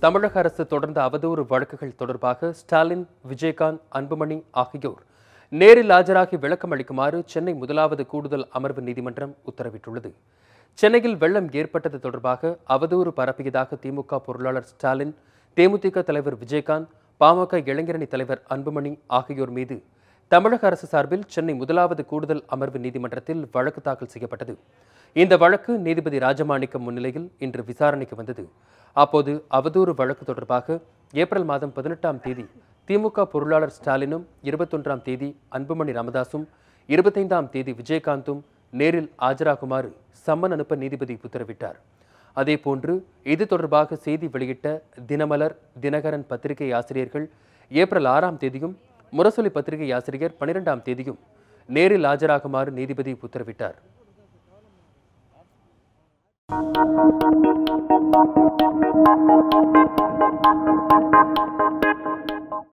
தமிழக அரசு தொடர்ந்த அவதூறு வழக்குகள் தொடர்பாக ஸ்டாலின், விஜயகாந்த், அன்புமணி ஆகியோர் நேரில் ஆஜராகி விளக்கம் அளிக்குமாறு சென்னை முதலாவது கூடுதல் அமர்வு நீதிமன்றம் உத்தரவிட்டுள்ளது. சென்னையில் வெள்ளம் ஏற்பட்டது தொடர்பாக அவதூறு பரப்பியதாக திமுக பொருளாளர் ஸ்டாலின், தேமுதிக தலைவர் விஜயகாந்த், பாமக இளைஞரணி தலைவர் அன்புமணி ஆகியோர் மீது தமிழக அரசு சார்பில் சென்னை முதலாவது கூடுதல் அமர்வு நீதிமன்றத்தில் வழக்கு தாக்கல் செய்யப்பட்டது. இந்த வழக்கு நீதிபதி ராஜமாணிக்கம் முன்னிலையில் இன்று விசாரணைக்கு வந்தது. அப்போது அவதூறு வழக்கு தொடர்பாக ஏப்ரல் மாதம் 18ஆம் தேதி திமுக பொருளாளர் ஸ்டாலினும், 21ஆம் தேதி அன்புமணி ராமதாசும், 25ஆம் தேதி விஜயகாந்தும் நேரில் ஆஜராகுமாறு சம்மன் அனுப்ப நீதிபதி உத்தரவிட்டார். அதேபோன்று இது தொடர்பாக செய்தி வெளியிட்ட தினமலர், தினகரன் பத்திரிகை ஆசிரியர்கள் ஏப்ரல் 6ஆம் தேதியும், முரசொலி பத்திரிகை ஆசிரியர் 12ஆம் தேதியும் நேரில் ஆஜராகுமாறு நீதிபதி உத்தரவிட்டார்.